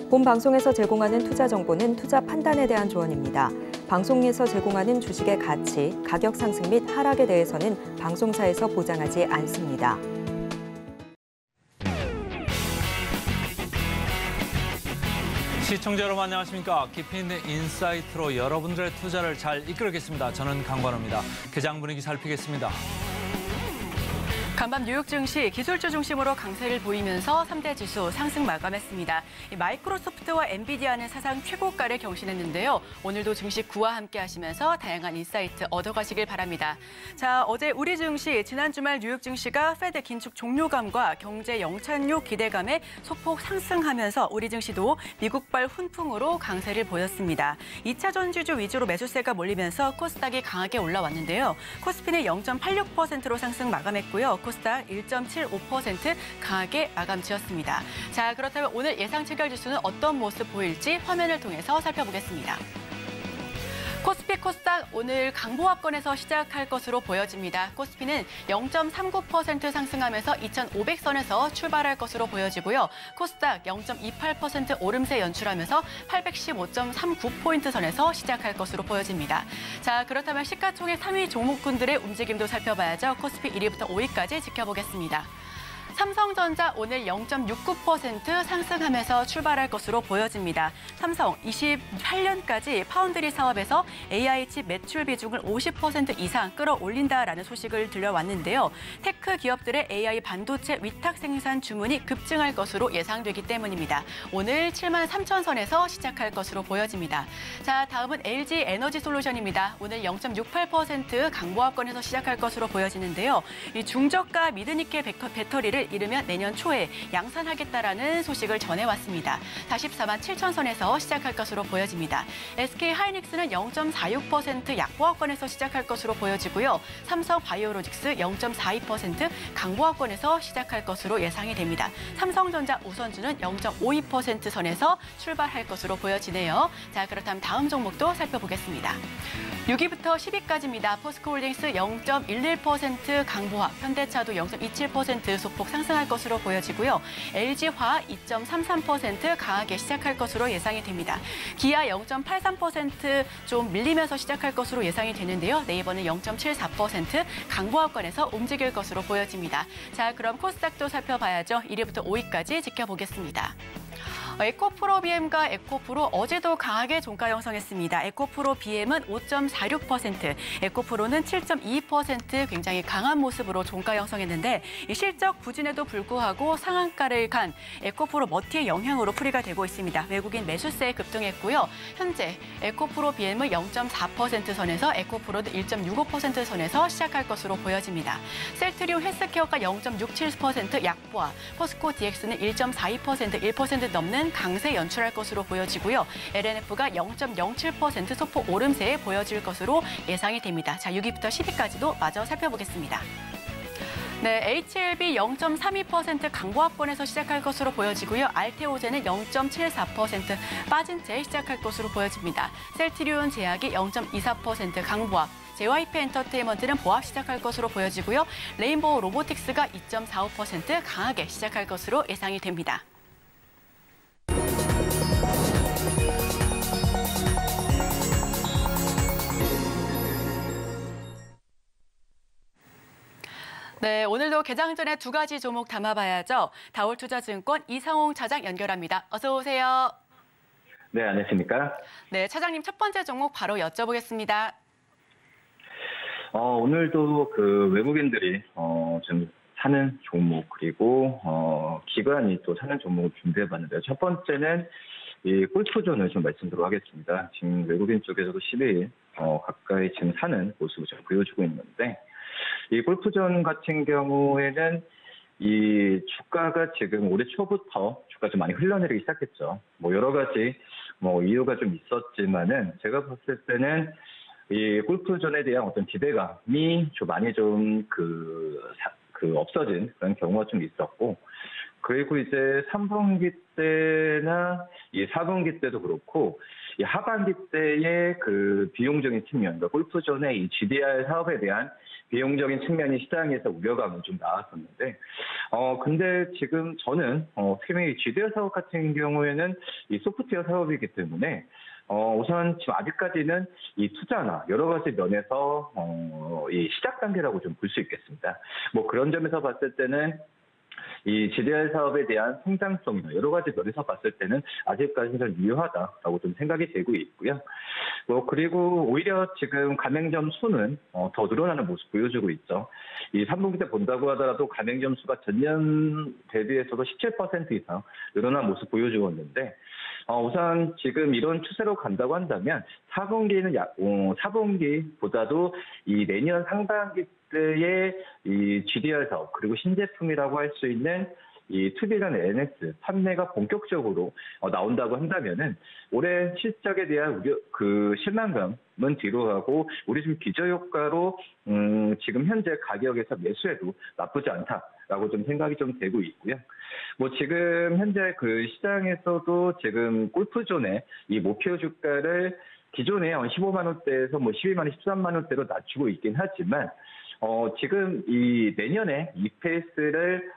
본 방송에서 제공하는 투자 정보는 투자 판단에 대한 조언입니다. 방송에서 제공하는 주식의 가치, 가격 상승 및 하락에 대해서는 방송사에서 보장하지 않습니다. 시청자 여러분 안녕하십니까. 깊이 있는 인사이트로 여러분들의 투자를 잘 이끌겠습니다. 저는 강관호입니다. 개장 분위기 살피겠습니다. 간밤 뉴욕 증시 기술주 중심으로 강세를 보이면서 3대 지수 상승 마감했습니다. 마이크로소프트와 엔비디아는 사상 최고가를 경신했는데요. 오늘도 증시 구와 함께 하시면서 다양한 인사이트 얻어가시길 바랍니다. 자, 어제 우리 증시 지난 주말 뉴욕 증시가 페드 긴축 종료감과 경제 영착륙 기대감에 소폭 상승하면서 우리 증시도 미국발 훈풍으로 강세를 보였습니다. 2차 전지주 위주로 매수세가 몰리면서 코스닥이 강하게 올라왔는데요. 코스피는 0.86%로 상승 마감했고요. 코스닥 1.75% 강하게 마감 지었습니다. 자, 그렇다면 오늘 예상 체결 지수는 어떤 모습 보일지 화면을 통해서 살펴보겠습니다. 코스피 코스닥 오늘 강보합권에서 시작할 것으로 보여집니다. 코스피는 0.39% 상승하면서 2,500선에서 출발할 것으로 보여지고요. 코스닥 0.28% 오름세 연출하면서 815.39포인트 선에서 시작할 것으로 보여집니다. 자, 그렇다면 시가총액 3위 종목군들의 움직임도 살펴봐야죠. 코스피 1위부터 5위까지 지켜보겠습니다. 삼성전자 오늘 0.69% 상승하면서 출발할 것으로 보여집니다. 삼성 28년까지 파운드리 사업에서 AI 칩 매출 비중을 50% 이상 끌어올린다라는 소식을 들려왔는데요. 테크 기업들의 AI 반도체 위탁 생산 주문이 급증할 것으로 예상되기 때문입니다. 오늘 73,000선에서 시작할 것으로 보여집니다. 자, 다음은 LG 에너지 솔루션입니다. 오늘 0.68% 강보합권에서 시작할 것으로 보여지는데요. 이 중저가 미드니켈 배터리를 이르면 내년 초에 양산하겠다라는 소식을 전해왔습니다. 447,000선에서 시작할 것으로 보여집니다. SK하이닉스는 0.46% 약보합권에서 시작할 것으로 보여지고요. 삼성바이오로직스 0.42% 강보합권에서 시작할 것으로 예상이 됩니다. 삼성전자 우선주는 0.52% 선에서 출발할 것으로 보여지네요. 자, 그렇다면 다음 종목도 살펴보겠습니다. 6위부터 10위까지입니다. 포스코홀딩스 0.11% 강보합, 현대차도 0.27% 소폭 상승할 것으로 보여지고요. LG화학 2.33% 강하게 시작할 것으로 예상이 됩니다. 기아 0.83% 좀 밀리면서 시작할 것으로 예상이 되는데요. 네이버는 0.74% 강보합권에서 움직일 것으로 보여집니다. 자, 그럼 코스닥도 살펴봐야죠. 1위부터 5위까지 지켜보겠습니다. 에코프로 BM과 에코프로 어제도 강하게 종가 형성했습니다. 에코프로 BM은 5.46%, 에코프로는 7.22% 굉장히 강한 모습으로 종가 형성했는데 이 실적 부진에도 불구하고 상한가를 간 에코프로 머티의 영향으로 풀이가 되고 있습니다. 외국인 매수세에 급등했고요. 현재 에코프로 BM은 0.4% 선에서 에코프로도 1.65% 선에서 시작할 것으로 보여집니다. 셀트리온 헬스케어가 0.67% 약보합, 포스코 DX는 1.42%, 1% 넘는 강세 연출할 것으로 보여지고요. LNF가 0.07% 소폭 오름세에 보여질 것으로 예상이 됩니다. 자, 6위부터 10위까지도 마저 살펴보겠습니다. 네, HLB 0.32% 강보합권에서 시작할 것으로 보여지고요. 알테오제는 0.74% 빠진 채 시작할 것으로 보여집니다. 셀트리온 제약이 0.24% 강보합, JYP 엔터테인먼트는 보합 시작할 것으로 보여지고요. 레인보우 로보틱스가 2.45% 강하게 시작할 것으로 예상이 됩니다. 네, 오늘도 개장 전에 두 가지 종목 담아봐야죠. 다올투자증권 이상홍 차장 연결합니다. 어서 오세요. 네, 안녕하십니까? 네, 차장님 첫 번째 종목 바로 여쭤보겠습니다. 오늘도 그 외국인들이 좀 사는 종목 그리고 기관이 또 사는 종목을 준비해봤는데요. 첫 번째는 이 골프존을 좀 말씀드리도록 하겠습니다. 지금 외국인 쪽에서도 12일 가까이 지금 사는 모습을 좀 보여주고 있는데 이 골프존 같은 경우에는 이 주가가 지금 올해 초부터 주가 좀 많이 흘러내리기 시작했죠. 뭐 여러 가지 이유가 좀 있었지만은 제가 봤을 때는 이 골프존에 대한 어떤 기대감이 좀 많이 좀 없어진 그런 경우가 좀 있었고, 그리고 이제 3분기 때나 이 4분기 때도 그렇고 이 하반기 때의 그 비용적인 측면, 그러니까 골프존의 이 GDR 사업에 대한 비용적인 측면이 시장에서 우려감은 좀 나왔었는데, 근데 지금 저는, 특히 GDR 사업 같은 경우에는 이 소프트웨어 사업이기 때문에, 우선 지금 아직까지는 이 투자나 여러 가지 면에서, 이 시작 단계라고 좀 볼 수 있겠습니다. 뭐 그런 점에서 봤을 때는 이 GDR 사업에 대한 성장성이나 여러 가지 면에서 봤을 때는 아직까지는 좀 유효하다라고 좀 생각이 되고 있고요. 그리고 오히려 지금 가맹점 수는 더 늘어나는 모습 보여주고 있죠. 이 3분기 때 본다고 하더라도 가맹점 수가 전년 대비해서도 17% 이상 늘어난 모습 보여주고 있는데, 우선 지금 이런 추세로 간다고 한다면 4분기는 4분기보다도 이 내년 상반기 때의 이 GDR 사업 그리고 신제품이라고 할 수 있는 이 투비란 NS 판매가 본격적으로 나온다고 한다면은 올해 실적에 대한 우려, 실망감은 뒤로 가고 우리 지금 기저효과로 지금 현재 가격에서 매수해도 나쁘지 않다라고 좀 생각이 좀 되고 있고요. 뭐 지금 현재 그 시장에서도 지금 골프존의 이 목표 주가를 기존에 15만 원대에서 뭐 12만 원, 13만 원대로 낮추고 있긴 하지만 지금 이 내년에 이 페이스를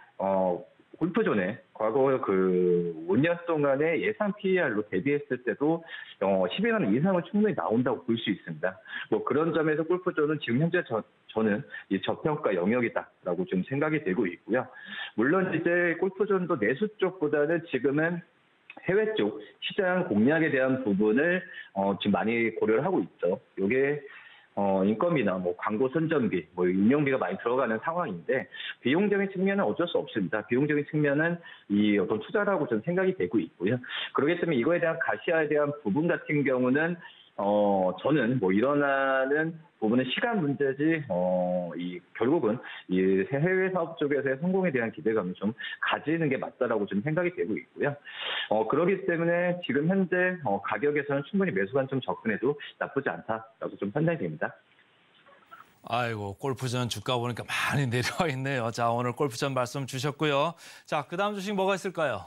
골프존에 과거 그 5년 동안의 예상 PER로 대비했을 때도 12만 원 이상은 충분히 나온다고 볼 수 있습니다. 뭐 그런 점에서 골프존은 지금 현재 저는 이 저평가 영역이다라고 좀 생각이 되고 있고요. 물론 이제 골프존도 내수 쪽보다는 지금은 해외 쪽 시장 공략에 대한 부분을 지금 많이 고려를 하고 있죠. 이게 인건비나 뭐 광고 선전비, 뭐 운영비가 많이 들어가는 상황인데 비용적인 측면은 어쩔 수 없습니다. 비용적인 측면은 이 어떤 투자라고 저는 생각이 되고 있고요. 그렇기 때문에 이거에 대한 가시화에 대한 부분 같은 경우는 저는 뭐 일어나는 부분은 시간 문제지, 결국은 이 해외 사업 쪽에서의 성공에 대한 기대감을 좀 가지는 게 맞다라고 좀 생각이 되고 있고요. 그렇기 때문에 지금 현재 가격에서는 충분히 매수 관점 접근해도 나쁘지 않다라고 좀 판단이 됩니다. 아이고, 골프전 주가 보니까 많이 내려와 있네요. 자, 오늘 골프전 말씀 주셨고요. 자, 그 다음 주식 뭐가 있을까요?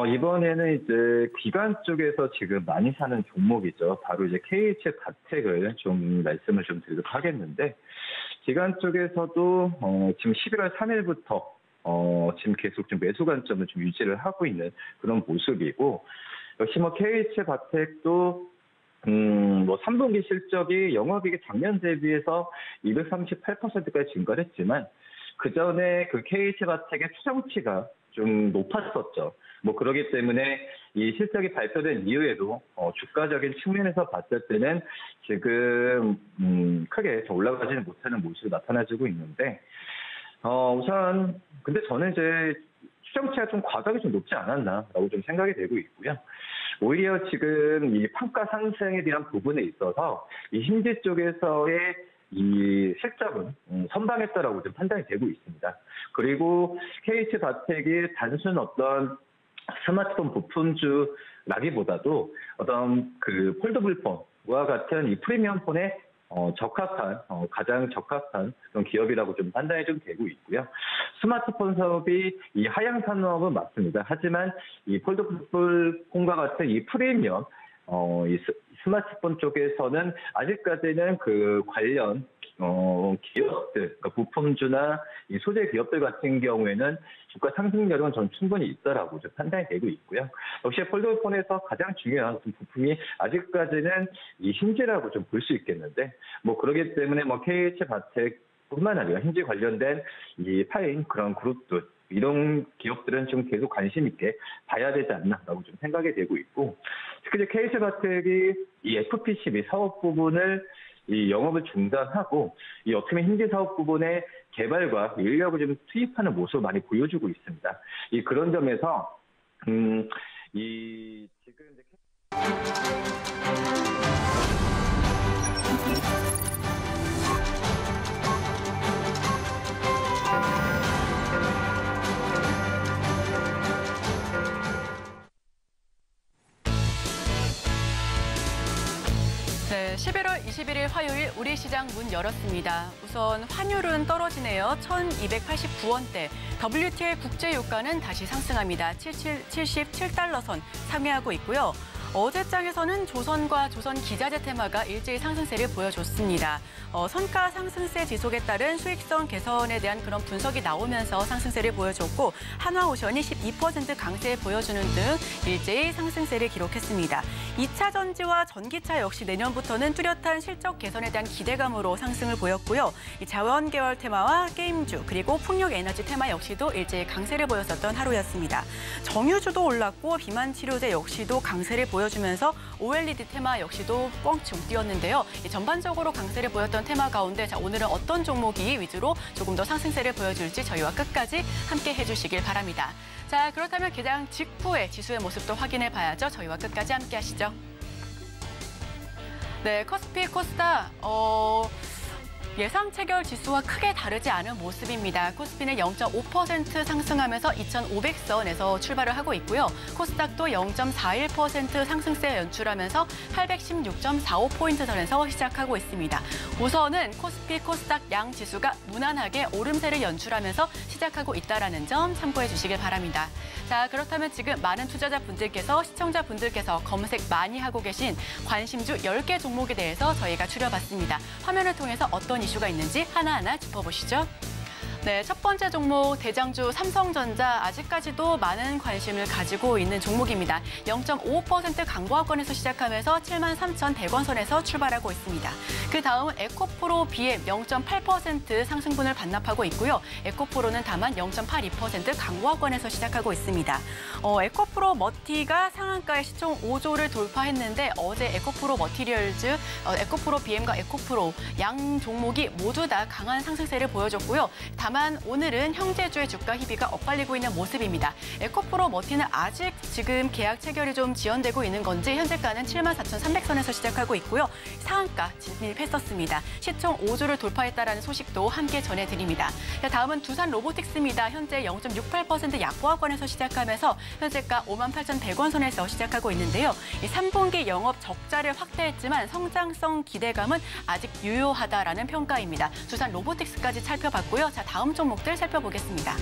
이번에는 이제 기관 쪽에서 지금 많이 사는 종목이죠. 바로 이제 KH 바텍을 좀 말씀을 좀 드리도록 하겠는데, 기관 쪽에서도 지금 11월 3일부터 지금 계속 좀 매수 관점을 좀 유지를 하고 있는 그런 모습이고, 역시 뭐 KH 바텍도 뭐 3분기 실적이 영업이익이 작년 대비해서 238%까지 증가를 했지만 그 전에 그 KH 바텍의 추정치가 좀 높았었죠. 뭐 그러기 때문에 이 실적이 발표된 이후에도 주가적인 측면에서 봤을 때는 지금 크게 올라가지는 못하는 모습이 나타나지고 있는데, 우선 근데 저는 이제 추정치가 좀 과격이 좀 높지 않았나라고 좀 생각이 되고 있고요. 오히려 지금 이 판가 상승에 대한 부분에 있어서 이 힌지 쪽에서의 이 실적은 선방했다라고 좀 판단이 되고 있습니다. 그리고 KH 바텍이 단순 어떤 스마트폰 부품주라기보다도 어떤 그 폴더블 폰과 같은 이 프리미엄 폰에 적합한 가장 적합한 그런 기업이라고 좀 판단이 좀 되고 있고요. 스마트폰 사업이 이 하향 산업은 맞습니다. 하지만 이 폴더블 폰과 같은 이 프리미엄 이 스마트폰 쪽에서는 아직까지는 그 관련 기업들, 그러니까 부품주나 이 소재 기업들 같은 경우에는 주가 상승 여력은 전 충분히 있다라고 좀 판단이 되고 있고요. 역시 폴더폰에서 가장 중요한 부품이 아직까지는 이 힌지라고 좀 볼 수 있겠는데, 뭐 그러기 때문에 뭐 KH 바텍뿐만 아니라 힌지 관련된 이 파인 그런 그룹들, 이런 기업들은 좀 계속 관심 있게 봐야 되지 않나라고 좀 생각이 되고 있고, 특히 이제 KH 바텍이 이 FPCB 사업 부분을 이 영업을 중단하고 이 어떻게 보면 힌지 사업 부분의 개발과 인력을 좀 투입하는 모습을 많이 보여주고 있습니다. 이 그런 점에서 이 지금 이제 네, 11월 21일 화요일 우리 시장 문 열었습니다. 우선 환율은 떨어지네요. 1,289원대. WTI 국제 유가는 다시 상승합니다. 77달러 선 상회하고 있고요. 어제장에서는 조선과 조선 기자재 테마가 일제히 상승세를 보여줬습니다. 선가 상승세 지속에 따른 수익성 개선에 대한 그런 분석이 나오면서 상승세를 보여줬고 한화오션이 12% 강세 보여주는 등 일제히 상승세를 기록했습니다. 2차 전지와 전기차 역시 내년부터는 뚜렷한 실적 개선에 대한 기대감으로 상승을 보였고요. 이 자원 계열 테마와 게임주 그리고 풍력 에너지 테마 역시도 일제히 강세를 보였었던 하루였습니다. 정유주도 올랐고 비만 치료제 역시도 강세를 보여주면서 OLED 테마 역시도 뻥충 뛰었는데요. 전반적으로 강세를 보였던 테마 가운데 오늘은 어떤 종목이 위주로 조금 더 상승세를 보여줄지 저희와 끝까지 함께 해주시길 바랍니다. 자, 그렇다면 개장 직후의 지수의 모습도 확인해 봐야죠. 저희와 끝까지 함께 하시죠. 네, 코스피, 코스닥 예상 체결 지수와 크게 다르지 않은 모습입니다. 코스피는 0.5% 상승하면서 2,500선에서 출발을 하고 있고요. 코스닥도 0.41% 상승세 연출하면서 816.45포인트 선에서 시작하고 있습니다. 우선은 코스피, 코스닥 양 지수가 무난하게 오름세를 연출하면서 시작하고 있다는 점 참고해 주시길 바랍니다. 자, 그렇다면 지금 많은 투자자분들께서 시청자분들께서 검색 많이 하고 계신 관심주 10개 종목에 대해서 저희가 추려봤습니다. 화면을 통해서 어떤 이슈가 있는지 하나하나 짚어보시죠. 네, 첫 번째 종목 대장주 삼성전자 아직까지도 많은 관심을 가지고 있는 종목입니다. 0.55% 강보합권에서 시작하면서 73,100원 선에서 출발하고 있습니다. 그 다음은 에코프로 BM 0.8% 상승분을 반납하고 있고요. 에코프로는 다만 0.82% 강보합권에서 시작하고 있습니다. 에코프로 머티가 상한가의 시총 5조를 돌파했는데 어제 에코프로 머티리얼즈, 에코프로 BM과 에코프로 양 종목이 모두 다 강한 상승세를 보여줬고요. 다만 오늘은 형제주의 주가 희비가 엇갈리고 있는 모습입니다. 에코프로 머티는 아직 지금 계약 체결이 좀 지연되고 있는 건지 현재가는 74,300선에서 시작하고 있고요. 상한가 진입했었습니다. 시총 5조를 돌파했다는 소식도 함께 전해드립니다. 다음은 두산 로보틱스입니다. 현재 0.68% 약보합권에서 시작하면서 현재가 58,100원 선에서 시작하고 있는데요. 3분기 영업 적자를 확대했지만 성장성 기대감은 아직 유효하다라는 평가입니다. 두산 로보틱스까지 살펴봤고요. 자, 다음 종목들 살펴보겠습니다.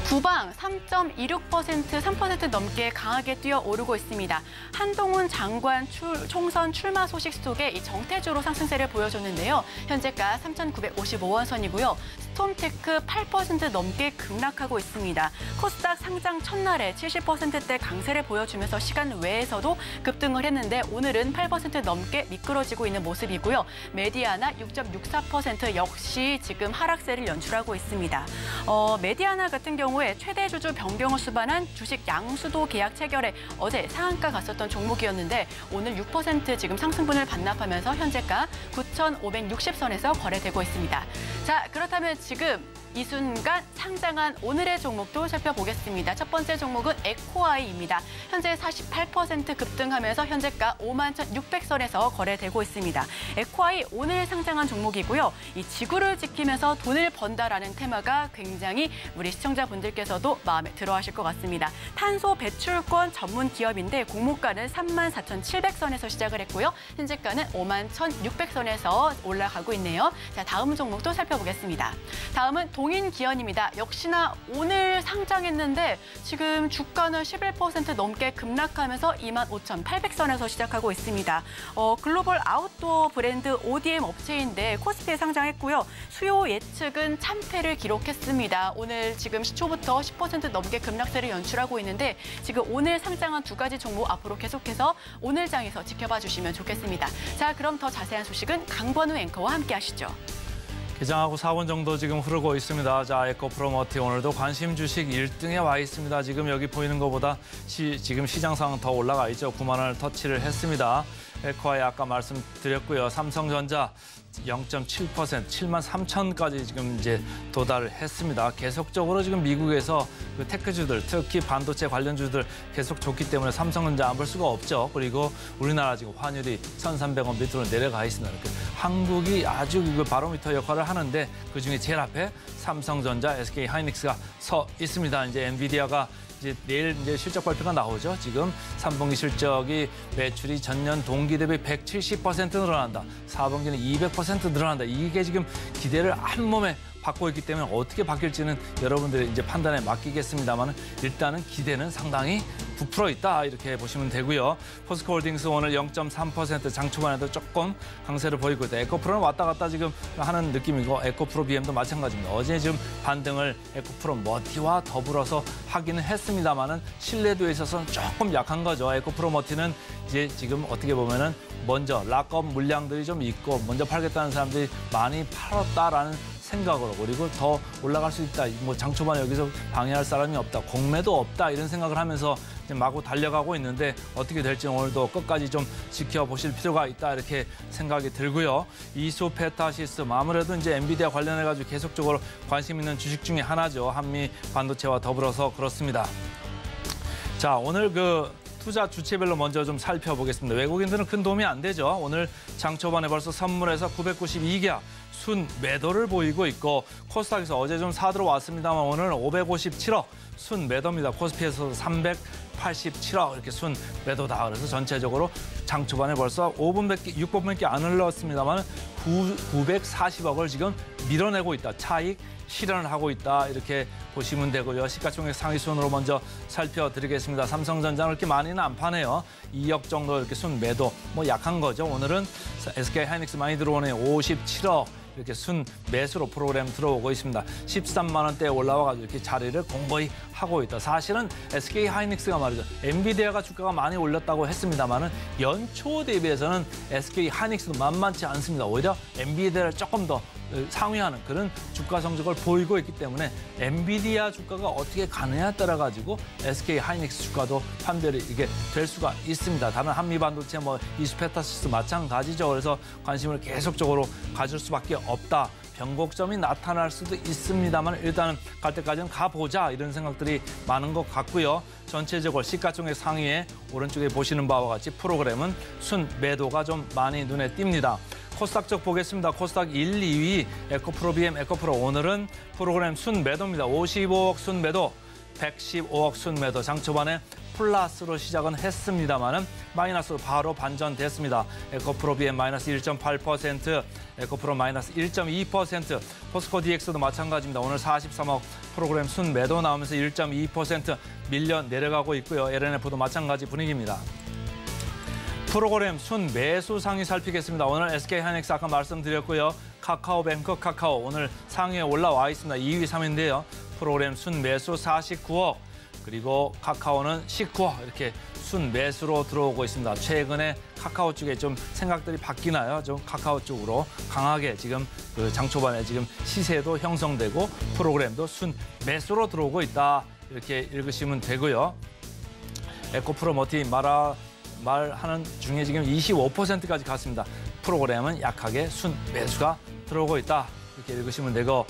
구방 3.26%, 3% 넘게 강하게 뛰어오르고 있습니다. 한동훈 장관 총선 출마 소식 속에 이 정태주로 상승세를 보여줬는데요. 현재가 3,955원 선이고요. 스톰테크 8% 넘게 급락하고 있습니다. 코스닥 상장 첫날에 70%대 강세를 보여주면서 시간 외에서도 급등을 했는데 오늘은 8% 넘게 미끄러지고 있는 모습이고요. 메디아나 6.64% 역시 지금 하락세를 연출하고 있습니다. 메디아나 같은 경우에 최대 주주 변경을 수반한 주식 양수도 계약 체결에 어제 상한가 갔었던 종목이었는데 오늘 6% 지금 상승분을 반납하면서 현재가 9,560선에서 거래되고 있습니다. 자, 그렇다면 지금 이 순간 상장한 오늘의 종목도 살펴보겠습니다. 첫 번째 종목은 에코아이입니다. 현재 48% 급등하면서 현재가 51,600선에서 거래되고 있습니다. 에코아이 오늘 상장한 종목이고요. 이 지구를 지키면서 돈을 번다라는 테마가 굉장히 우리 시청자분들께서도 마음에 들어하실 것 같습니다. 탄소 배출권 전문 기업인데 공모가는 34,700선에서 시작을 했고요. 현재가는 51,600선에서 올라가고 있네요. 자, 다음 종목도 살펴보겠습니다. 다음은 동인기현입니다. 역시나 오늘 상장했는데 지금 주가는 11% 넘게 급락하면서 25,800선에서 시작하고 있습니다. 글로벌 아웃도어 브랜드 ODM 업체인데 코스피에 상장했고요. 수요 예측은 참패를 기록했습니다. 오늘 지금 시초부터 10% 넘게 급락세를 연출하고 있는데 지금 오늘 상장한 두 가지 종목 앞으로 계속해서 오늘 장에서 지켜봐 주시면 좋겠습니다. 자, 그럼 더 자세한 소식은 강권우 앵커와 함께 하시죠. 개장하고 4분 정도 지금 흐르고 있습니다. 자, 에코프로머티 오늘도 관심 주식 1등에 와 있습니다. 지금 여기 보이는 것보다 지금 시장 상황 더 올라가 있죠. 9만 원을 터치를 했습니다. 에코아이 아까 말씀드렸고요. 삼성전자 0.7%, 7만 3천까지 지금 이제 도달을 했습니다. 계속적으로 지금 미국에서 그 테크주들, 특히 반도체 관련주들 계속 좋기 때문에 삼성전자 안 볼 수가 없죠. 그리고 우리나라 지금 환율이 1,300원 밑으로 내려가 있습니다. 한국이 아주 그 바로미터 역할을 하는데 그중에 제일 앞에 삼성전자, SK 하이닉스가 서 있습니다. 이제 엔비디아가 이제 내일 이제 실적 발표가 나오죠. 지금 3분기 실적이 매출이 전년 동기 대비 170% 늘어난다. 4분기는 200% 늘어난다. 이게 지금 기대를 한 몸에 받고 있기 때문에 어떻게 바뀔지는 여러분들의 이제 판단에 맡기겠습니다만 일단은 기대는 상당히 부풀어 있다 이렇게 보시면 되고요. 포스코홀딩스 오늘 0.3% 장 초반에도 조금 강세를 보이고 있다. 에코프로는 왔다 갔다 지금 하는 느낌이고 에코프로 BM도 마찬가지입니다. 어제 지금 반등을 에코프로 머티와 더불어서 하기는 했습니다만은 신뢰도에 있어서는 조금 약한 거죠. 에코프로 머티는 이제 지금 어떻게 보면은 먼저 락업 물량들이 좀 있고 먼저 팔겠다는 사람들이 많이 팔았다라는 생각으로 그리고 더 올라갈 수 있다. 뭐 장초반에 여기서 방해할 사람이 없다. 공매도 없다. 이런 생각을 하면서 마구 달려가고 있는데 어떻게 될지 오늘도 끝까지 좀 지켜보실 필요가 있다. 이렇게 생각이 들고요. 이소페타시스 아무래도 이제 엔비디아 관련해가지고 계속적으로 관심 있는 주식 중에 하나죠. 한미 반도체와 더불어서 그렇습니다. 자, 오늘 투자 주체별로 먼저 좀 살펴보겠습니다. 외국인들은 큰 도움이 안 되죠. 오늘 장 초반에 벌써 선물에서 992개 순 매도를 보이고 있고 코스닥에서 어제 좀 사 들어왔습니다만 오늘 557억 순 매도입니다. 코스피에서 387억 이렇게 순 매도다. 그래서 전체적으로 장 초반에 벌써 6분밖에 안 흘렀습니다만 940억을 지금 밀어내고 있다. 차익 실현을 하고 있다. 이렇게 보시면 되고요. 시가총액 상위 순으로 먼저 살펴드리겠습니다. 삼성전자는 그렇게 많이는 안 파네요. 2억 정도 이렇게 순 매도. 뭐 약한 거죠. 오늘은 SK하이닉스 많이 들어오네요. 57억. 이렇게 순 매수로 프로그램 들어오고 있습니다. 13만 원대에 올라와가지고 이렇게 자리를 공고히 하고 있다. 사실은 SK하이닉스가 말이죠. 엔비디아가 주가가 많이 올렸다고 했습니다만은 연초 대비해서는 SK하이닉스도 만만치 않습니다. 오히려 엔비디아를 조금 더 상회하는 그런 주가 성적을 보이고 있기 때문에 엔비디아 주가가 어떻게 가느냐에 따라 가지고 SK하이닉스 주가도 판별이 이게 될 수가 있습니다. 다른 한미반도체 이스페타시스 마찬가지죠. 그래서 관심을 계속적으로 가질 수밖에 없다. 변곡점이 나타날 수도 있습니다만 일단은 갈 때까지는 가보자 이런 생각들이 많은 것 같고요. 전체적으로 시가총액 상위에 오른쪽에 보시는 바와 같이 프로그램은 순 매도가 좀 많이 눈에 띕니다. 코스닥 쪽 보겠습니다. 코스닥 1, 2위 에코프로 BM 에코프로 오늘은 프로그램 순 매도입니다. 55억 순 매도, 115억 순 매도. 장 초반에 플러스로 시작은 했습니다만은 마이너스로 바로 반전됐습니다. 에코프로 BM 마이너스 1.8%, 에코프로 마이너스 1.2%, 포스코 DX도 마찬가지입니다. 오늘 43억 프로그램 순 매도 나오면서 1.2% 밀려 내려가고 있고요. LNF도 마찬가지 분위기입니다. 프로그램 순 매수 상위 살피겠습니다. 오늘 SK하이닉스 아까 말씀드렸고요. 카카오뱅크 카카오 오늘 상위에 올라와 있습니다. 2위, 3위인데요. 프로그램 순 매수 49억, 그리고 카카오는 19억 이렇게 순 매수로 들어오고 있습니다. 최근에 카카오 쪽에 좀 생각들이 바뀌나요? 좀 카카오 쪽으로 강하게 지금 장 초반에 지금 시세도 형성되고 프로그램도 순 매수로 들어오고 있다. 이렇게 읽으시면 되고요. 에코프로 머티 말하는 중에 지금 25%까지 갔습니다. 프로그램은 약하게 순 매수가 들어오고 있다. 이렇게 읽으시면 되고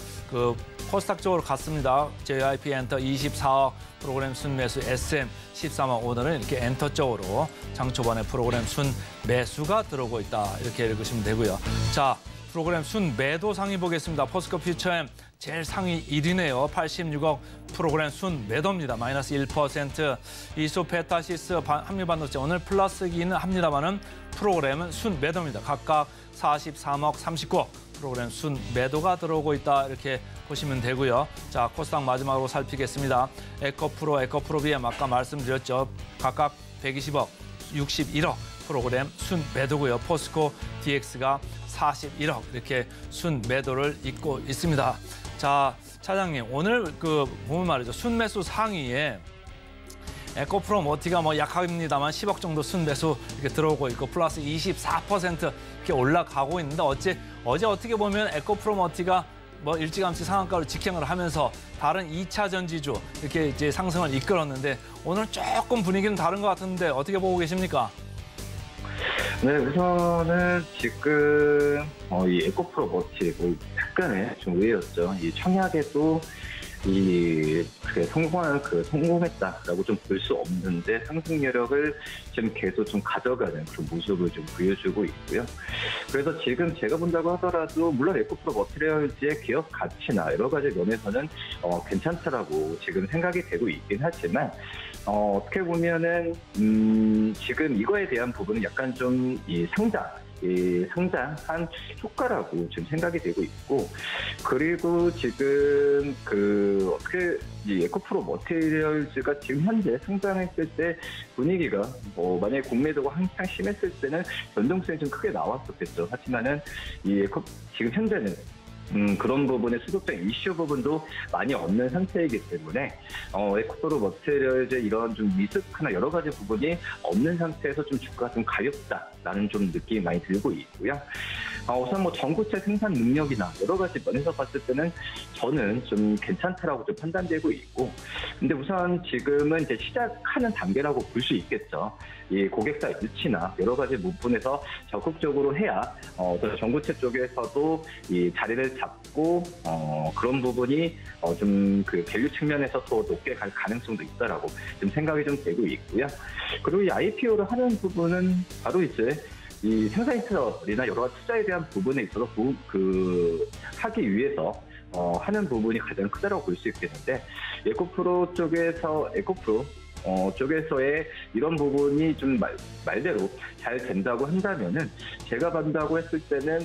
코스닥 쪽으로 갔습니다. JYP 엔터 24억 프로그램 순 매수, SM 13억. 오늘은 이렇게 엔터 쪽으로 장 초반에 프로그램 순 매수가 들어오고 있다. 이렇게 읽으시면 되고요. 자, 프로그램 순 매도 상위 보겠습니다. 포스코 퓨처엠 제일 상위 1위네요. 86억 프로그램 순 매도입니다. 마이너스 1%. 이소페타시스 한미반도체 오늘 플러스기는 합니다만은 프로그램은 순 매도입니다. 각각 43억 39억 프로그램 순 매도가 들어오고 있다. 이렇게 보시면 되고요. 자, 코스닥 마지막으로 살피겠습니다. 에코프로 BM 아까 말씀드렸죠. 각각 120억, 61억 프로그램 순 매도고요. 포스코 DX가 41억 이렇게 순 매도를 잇고 있습니다. 자, 차장님 오늘 보면 말이죠. 순 매수 상위에 에코프로 머티가 약합니다만 10억 정도 순 매수 이렇게 들어오고 있고 플러스 24% 이렇게 올라가고 있는데 어제 어떻게 보면 에코프로 머티가 일찌감치 상한가로 직행을 하면서 다른 2차 전지주 이렇게 이제 상승을 이끌었는데 오늘 조금 분위기는 다른 것 같은데 어떻게 보고 계십니까? 네, 우선은 지금 이 에코프로 머티 약간의 좀 의외였죠. 이 청약에도 성공했다라고 좀 볼 수 없는데 상승 여력을 지금 계속 좀 가져가는 그런 모습을 좀 보여주고 있고요. 그래서 지금 제가 본다고 하더라도 물론 에코프로 머티리얼즈의 기업 가치나 여러 가지 면에서는 괜찮다라고 지금 생각이 되고 있긴 하지만 어떻게 보면은 지금 이거에 대한 부분은 약간 좀 이 상장 상당한 효과라고 지금 생각이 되고 있고, 그리고 지금 어떻게 이 에코프로 머티리얼즈가 지금 현재 성장했을 때 분위기가 만약에 공매도가 한창 심했을 때는 변동성이 좀 크게 나왔었겠죠. 하지만은 지금 현재는 그런 부분의 수급적 이슈 부분도 많이 없는 상태이기 때문에 에코프로 머티리얼즈 이런 좀 리스크나 여러 가지 부분이 없는 상태에서 좀 주가가 좀 가볍다라는 좀 느낌이 많이 들고 있고요. 우선 전고체 생산 능력이나 여러 가지 면에서 봤을 때는 저는 좀 괜찮다라고 좀 판단되고 있고, 근데 우선 지금은 이제 시작하는 단계라고 볼 수 있겠죠. 이 고객사 유치나 여러 가지 부분에서 적극적으로 해야 전고체 쪽에서도 이 자리를 잡고 그런 부분이 좀 그 밸류 측면에서 더 높게 갈 가능성도 있다라고 좀 생각이 좀 되고 있고요. 그리고 이 IPO를 하는 부분은 바로 이제 이 생산시설이나 여러 가지 투자에 대한 부분에 있어서 하기 위해서 하는 부분이 가장 크다고 볼 수 있겠는데, 에코프로 쪽에서의 이런 부분이 좀 말대로 잘 된다고 한다면은, 제가 본다고 했을 때는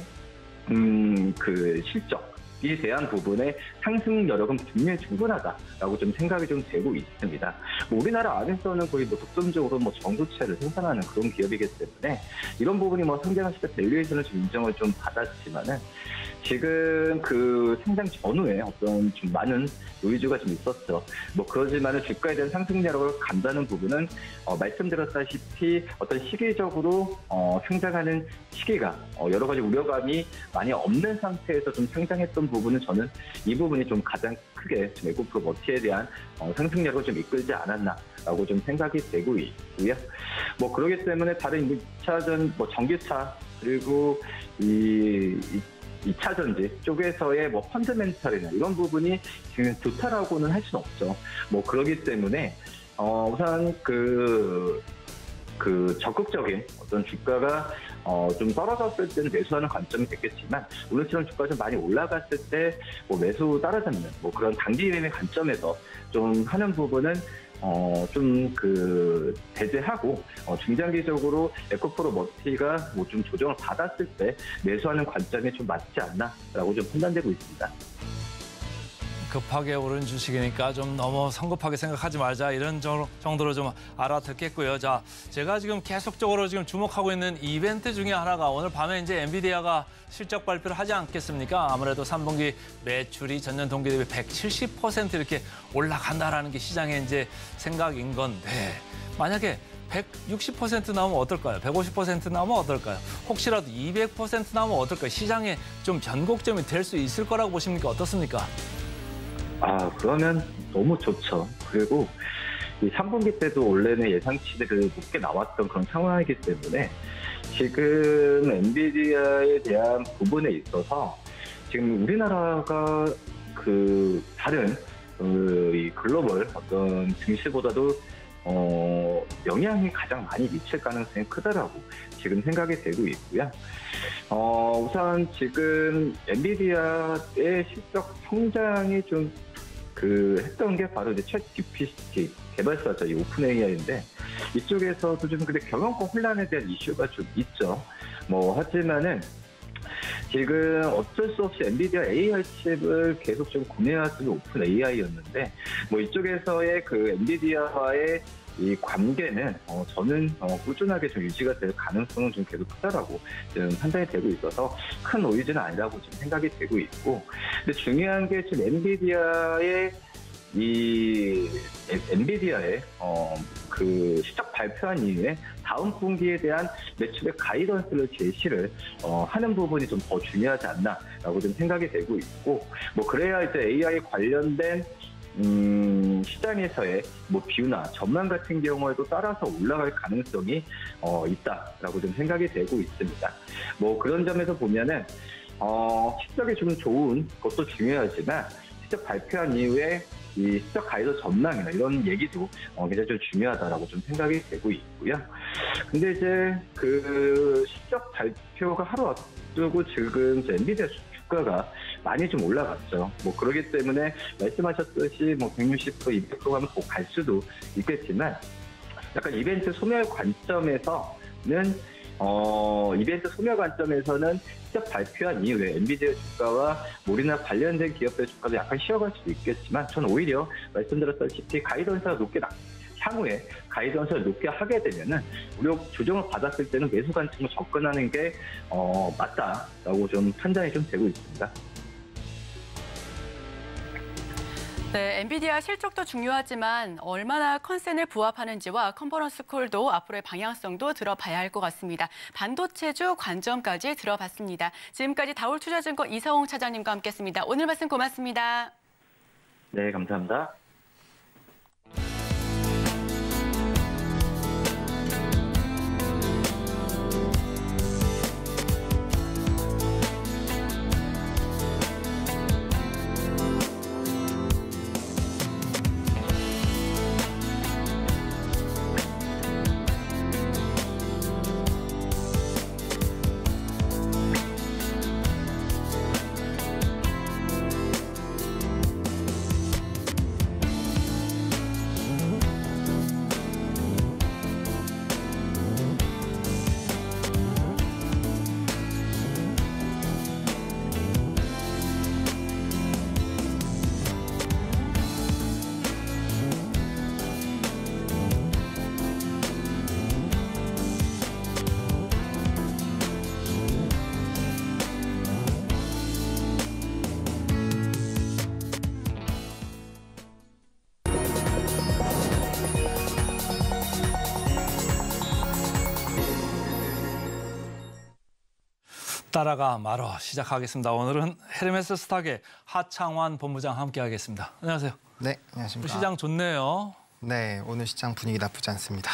실적에 대한 부분에 상승 여력은 분명히 충분하다라고 좀 생각이 좀 되고 있습니다. 우리나라 안에서는 거의 독점적으로 전고체를 생산하는 그런 기업이기 때문에 이런 부분이 성장했을 때 밸류에이션을 좀 인정을 좀 받았지만은, 지금 생장 전후에 어떤 좀 많은 노이즈가 좀 있었죠. 그러지만은 주가에 대한 상승력을 간다는 부분은 말씀드렸다시피 어떤 시기적으로 성장하는 시기가 여러 가지 우려감이 많이 없는 상태에서 좀 성장했던 부분은 저는 이 부분이 좀 가장 크게 좀 에코프로 머티에 대한 상승력을 좀 이끌지 않았나라고 좀 생각이 되고 있고요. 그렇기 때문에 다른 2차전 전기차 그리고 2차 전지 쪽에서의 펀더멘털이나 이런 부분이 지금 좋다라고는 할 수는 없죠. 그러기 때문에 우선 적극적인 어떤 주가가 좀 떨어졌을 때는 매수하는 관점이 됐겠지만, 오늘처럼 주가가 좀 많이 올라갔을 때 매수 따라잡는 그런 단기 매매 관점에서 좀 하는 부분은 배제하고 중장기적으로 에코프로 머티가 좀 조정을 받았을 때 매수하는 관점이 좀 맞지 않나라고 좀 판단되고 있습니다. 급하게 오른 주식이니까 좀 너무 성급하게 생각하지 말자, 이런 정도로 좀 알아듣겠고요. 자, 제가 지금 계속적으로 지금 주목하고 있는 이벤트 중에 하나가 오늘 밤에 이제 엔비디아가 실적 발표를 하지 않겠습니까? 아무래도 3분기 매출이 전년 동기 대비 170% 이렇게 올라간다라는 게 시장의 이제 생각인 건데, 만약에 160% 나오면 어떨까요? 150% 나오면 어떨까요? 혹시라도 200% 나오면 어떨까요? 시장에 좀 변곡점이 될 수 있을 거라고 보십니까? 어떻습니까? 그러면 너무 좋죠. 그리고 이 3분기 때도 원래는 예상치를 높게 나왔던 그런 상황이기 때문에, 지금 엔비디아에 대한 부분에 있어서 지금 우리나라가 다른 이 글로벌 어떤 증시보다도 영향이 가장 많이 미칠 가능성이 크다라고 지금 생각이 되고 있고요. 우선 지금 엔비디아의 실적 성장이 좀 했던 게 바로 이제 챗 GPT 개발사죠. 이 오픈 AI인데, 이쪽에서도 좀 근데 경영권 혼란에 대한 이슈가 좀 있죠. 하지만은 지금 어쩔 수 없이 엔비디아 AI 칩을 계속 좀 구매하는 오픈 AI였는데, 이쪽에서의 엔비디아와의 이 관계는 저는 꾸준하게 좀 유지가 될 가능성은 좀 계속 크다라고 좀 판단이 되고 있어서 큰 노이즈는 아니라고 지금 생각이 되고 있고, 근데 중요한 게 지금 엔비디아의 실적 발표한 이후에 다음 분기에 대한 매출의 가이던스를 제시를 하는 부분이 좀 더 중요하지 않나라고 좀 생각이 되고 있고, 그래야 이제 AI 관련된 시장에서의 뷰나 전망 같은 경우에도 따라서 올라갈 가능성이 있다라고 좀 생각이 되고 있습니다. 그런 점에서 보면은 실적이 좀 좋은 것도 중요하지만, 실적 발표한 이후에 이 실적 가이드 전망이나 이런 얘기도 굉장히 좀 중요하다라고 좀 생각이 되고 있고요. 근데 이제 실적 발표가 하루 앞두고 지금 엔비디아 주가가 많이 좀 올라갔죠. 그러기 때문에 말씀하셨듯이 160%, 200% 하면 꼭 갈 수도 있겠지만, 약간 이벤트 소멸 관점에서는 이벤트 소멸 관점에서는 직접 발표한 이후에 엔비디아 주가와 몰이나 관련된 기업들 주가도 약간 쉬어갈 수도 있겠지만 저는 오히려 말씀드렸다시피 가이던스가 향후에 가이던스를 높게 하게 되면은 우려 조정을 받았을 때는 매수 관점으로 접근하는 게 맞다라고 좀 판단이 좀 되고 있습니다. 네, 엔비디아 실적도 중요하지만 얼마나 컨센을 부합하는지와 컨퍼런스 콜도 앞으로의 방향성도 들어봐야 할 것 같습니다. 반도체주 관점까지 들어봤습니다. 지금까지 다올투자증권 이성웅 차장님과 함께했습니다. 오늘 말씀 고맙습니다. 네, 감사합니다. 따라가 말어 시작하겠습니다. 오늘은 헤르메스 스탁의 하창환 본부장 함께하겠습니다. 안녕하세요. 네, 안녕하십니까. 시장 좋네요. 네, 오늘 시장 분위기 나쁘지 않습니다.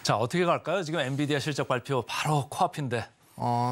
자, 어떻게 갈까요? 지금 엔비디아 실적 발표 바로 코앞인데.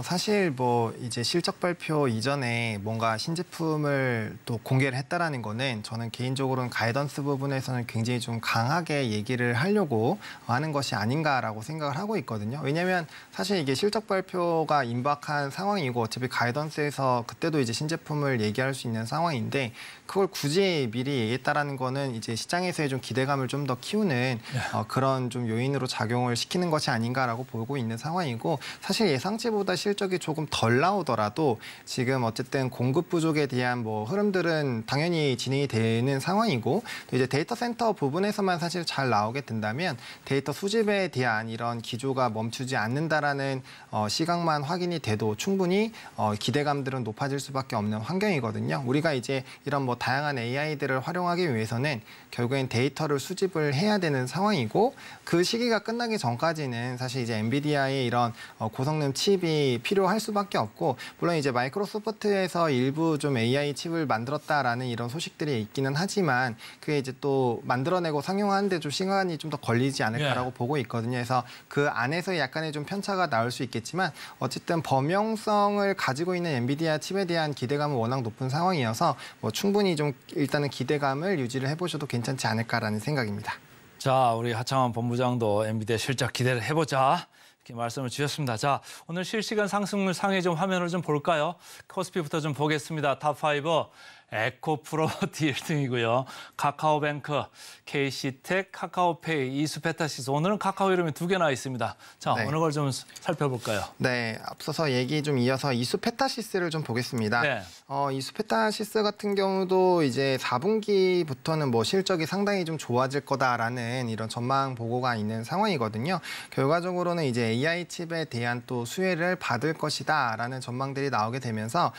사실 이제 실적 발표 이전에 뭔가 신제품을 또 공개를 했다라는 거는 저는 개인적으로는 가이던스 부분에서는 굉장히 좀 강하게 얘기를 하려고 하는 것이 아닌가라고 생각을 하고 있거든요. 왜냐하면 사실 이게 실적 발표가 임박한 상황이고 어차피 가이던스에서 그때도 이제 신제품을 얘기할 수 있는 상황인데 그걸 굳이 미리 얘기했다라는 거는 이제 시장에서의 좀 기대감을 좀 더 키우는 그런 좀 요인으로 작용을 시키는 것이 아닌가라고 보고 있는 상황이고 사실 예상치보다 실적이 조금 덜 나오더라도 지금 어쨌든 공급 부족에 대한 흐름들은 당연히 진행이 되는 상황이고 또 이제 데이터 센터 부분에서만 사실 잘 나오게 된다면 데이터 수집에 대한 이런 기조가 멈추지 않는다라는 시각만 확인이 돼도 충분히 기대감들은 높아질 수밖에 없는 환경이거든요. 우리가 이제 이런 다양한 AI들을 활용하기 위해서는 결국엔 데이터를 수집을 해야 되는 상황이고 그 시기가 끝나기 전까지는 사실 이제 엔비디아의 이런 고성능 칩이 필요할 수밖에 없고 물론 이제 마이크로소프트에서 일부 좀 AI 칩을 만들었다라는 이런 소식들이 있기는 하지만 그게 이제 또 만들어내고 상용하는데 좀 시간이 좀 더 걸리지 않을까라고 보고 있거든요. 그래서 그 안에서 약간의 좀 편차가 나올 수 있겠지만 어쨌든 범용성을 가지고 있는 엔비디아 칩에 대한 기대감은 워낙 높은 상황이어서 충분히 좀 일단은 기대감을 유지를 해보셔도 괜찮지 않을까라는 생각입니다. 자, 우리 하창환 본부장도 엔비디아 실적 기대를 해보자. 이렇게 말씀을 주셨습니다. 자, 오늘 실시간 상승률 상위 좀 화면을 좀 볼까요? 코스피부터 좀 보겠습니다. 탑5. 에코프로머티 1등이고요. 카카오뱅크, KC텍, 카카오페이, 이수페타시스. 오늘은 카카오 이름이 2개나 있습니다. 자, 네. 어느 걸 좀 살펴볼까요? 네, 앞서서 얘기 좀 이어서 이수페타시스를 좀 보겠습니다. 네. 이수페타시스 같은 경우도 이제 4분기부터는 실적이 상당히 좀 좋아질 거다라는 이런 전망 보고가 있는 상황이거든요. 결과적으로는 이제 AI 칩에 대한 또 수혜를 받을 것이다라는 전망들이 나오게 되면서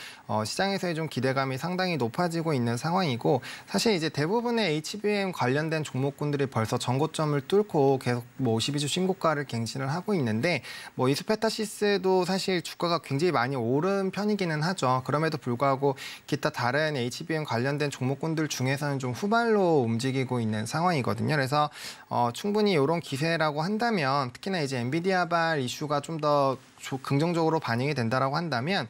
시장에서의 좀 기대감이 상당히 높아지고 있는 상황이고 사실 이제 대부분의 HBM 관련된 종목군들이 벌써 전고점을 뚫고 계속 52주 신고가를 갱신을 하고 있는데 이수페타시스도 사실 주가가 굉장히 많이 오른 편이기는 하죠. 그럼에도 불구하고 기타 다른 HBM 관련된 종목군들 중에서는 좀 후발로 움직이고 있는 상황이거든요. 그래서 충분히 이런 기세라고 한다면 특히나 이제 엔비디아발 이슈가 좀 더 긍정적으로 반영이 된다라고 한다면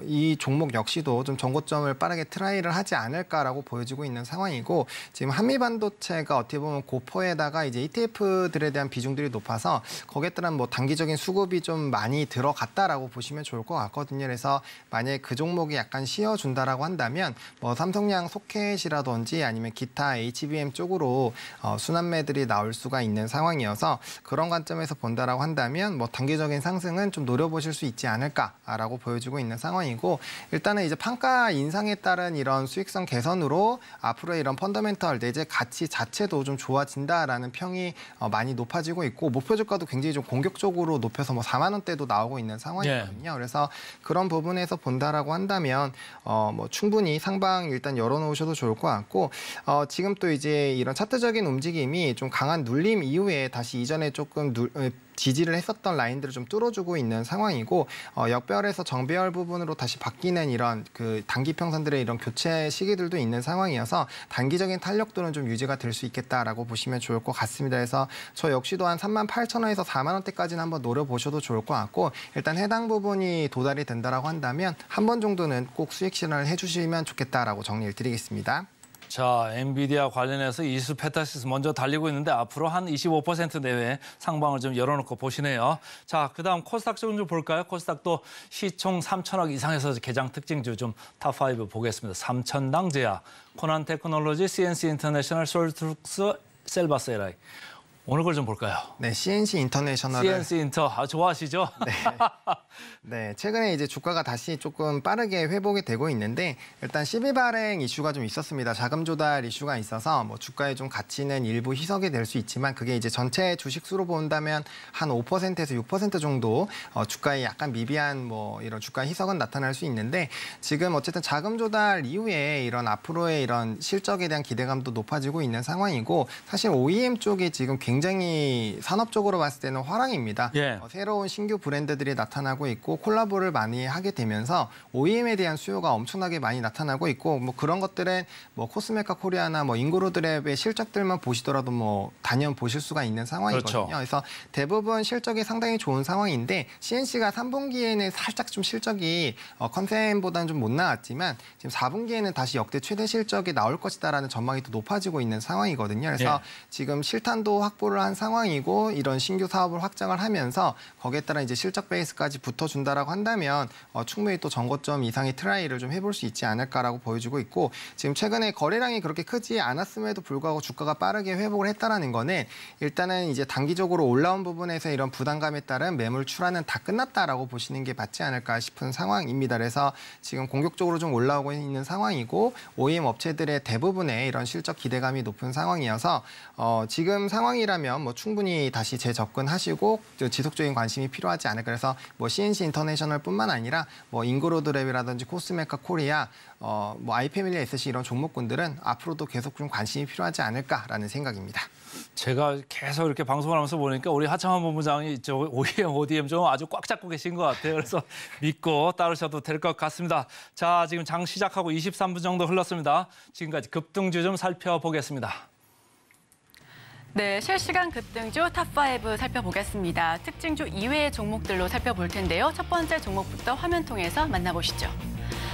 이 종목 역시도 좀 전고점을 빠르게 틀어야 트라이를 하지 않을까라고 보여지고 있는 상황이고 지금 한미반도체가 어떻게 보면 고퍼에다가 이제 ETF들에 대한 비중들이 높아서 거기에 따른 뭐 단기적인 수급이 좀 많이 들어갔다라고 보시면 좋을 것 같거든요. 그래서 만약에 그 종목이 약간 쉬어준다라고 한다면 뭐 삼성양 소켓이라든지 아니면 기타 HBM 쪽으로 순환매들이 나올 수가 있는 상황이어서 그런 관점에서 본다라고 한다면 뭐 단기적인 상승은 좀 노려보실 수 있지 않을까라고 보여지고 있는 상황이고 일단은 이제 판가 인상에 따른 이런 수익성 개선으로 앞으로의 이런 펀더멘털 내재 가치 자체도 좀 좋아진다라는 평이 많이 높아지고 있고 목표 주가도 굉장히 좀 공격적으로 높여서 뭐 4만 원대도 나오고 있는 상황이거든요. 그래서 그런 부분에서 본다라고 한다면 뭐 충분히 상방 일단 열어놓으셔도 좋을 것 같고 지금 또 이제 이런 차트적인 움직임이 좀 강한 눌림 이후에 다시 이전에 조금 지지를 했었던 라인들을 좀 뚫어주고 있는 상황이고 역배열에서 정배열 부분으로 다시 바뀌는 이런 그 단기 평선들의 이런 교체 시기들도 있는 상황이어서 단기적인 탄력도는 좀 유지가 될 수 있겠다라고 보시면 좋을 것 같습니다. 그래서 저 역시도 한 38,000원에서 4만 원대까지는 한번 노려보셔도 좋을 것 같고 일단 해당 부분이 도달이 된다라고 한다면 한 번 정도는 꼭 수익 실현을 해주시면 좋겠다라고 정리를 드리겠습니다. 자, 엔비디아 관련해서 이수 페타시스 먼저 달리고 있는데 앞으로 한 25% 내외 상방을 좀 열어놓고 보시네요. 자, 그다음 코스닥 좀 볼까요? 코스닥도 시총 3천억 이상에서 개장 특징주 좀 탑5 보겠습니다. 3천당 제야, 코난 테크놀로지, CNC 인터내셔널, 솔트룩스, 셀바스 LI. 오늘 걸 좀 볼까요? 네, CNC 인터내셔널. CNC 인터, 좋아하시죠? 네. 네, 최근에 이제 주가가 다시 조금 빠르게 회복이 되고 있는데 일단 12 발행 이슈가 좀 있었습니다. 자금 조달 이슈가 있어서 뭐 주가에 좀 가치는 일부 희석이 될 수 있지만 그게 이제 전체 주식 수로 본다면 한 5%에서 6% 정도 주가에 약간 미비한 뭐 이런 주가 희석은 나타날 수 있는데 지금 어쨌든 자금 조달 이후에 이런 앞으로의 이런 실적에 대한 기대감도 높아지고 있는 상황이고 사실 OEM 쪽이 지금 굉장히 산업적으로 봤을 때는 화랑입니다. 예. 새로운 신규 브랜드들이 나타나고 있고 콜라보를 많이 하게 되면서 OEM에 대한 수요가 엄청나게 많이 나타나고 있고 뭐 그런 것들은 뭐 코스메카 코리아나 뭐 인그로드랩의 실적들만 보시더라도 뭐 단연 보실 수가 있는 상황이거든요. 그렇죠. 그래서 대부분 실적이 상당히 좋은 상황인데 CNC가 3분기에는 살짝 좀 실적이 컨센보다는 좀 못 나왔지만 지금 4분기에는 다시 역대 최대 실적이 나올 것이다라는 전망이 또 높아지고 있는 상황이거든요. 그래서 지금 실탄도 확보를 한 상황이고 이런 신규 사업을 확장을 하면서 거기에 따라 이제 실적 베이스까지 붙어준다라고 한다면 충분히 또 전고점 이상의 트라이를 좀 해볼 수 있지 않을까라고 보여지고 있고 지금 최근에 거래량이 그렇게 크지 않았음에도 불구하고 주가가 빠르게 회복을 했다라는 거는 일단은 이제 단기적으로 올라온 부분에서 이런 부담감에 따른 매물 출하는 다 끝났다라고 보시는 게 맞지 않을까 싶은 상황입니다. 그래서 지금 공격적으로 좀 올라오고 있는 상황이고 OEM 업체들의 대부분의 이런 실적 기대감이 높은 상황이어서 지금 상황이라면 뭐 충분히 다시 재접근하시고 지속적인 관심이 필요하지 않을까. 그래서 뭐 CNC 인터내셔널뿐만 아니라 뭐 인그로드랩이라든지 코스메카 코리아, 뭐 아이패밀리 SC 이런 종목군들은 앞으로도 계속 좀 관심이 필요하지 않을까라는 생각입니다. 제가 계속 이렇게 방송을 하면서 보니까 우리 하창환 본부장이 저 OEM, ODM 좀 아주 꽉 잡고 계신 것 같아요. 그래서 믿고 따르셔도 될 것 같습니다. 자, 지금 장 시작하고 23분 정도 흘렀습니다. 지금까지 급등주 좀 살펴보겠습니다. 네, 실시간 급등주 탑5 살펴보겠습니다. 특징주 이외의 종목들로 살펴볼 텐데요. 첫 번째 종목부터 화면 통해서 만나보시죠.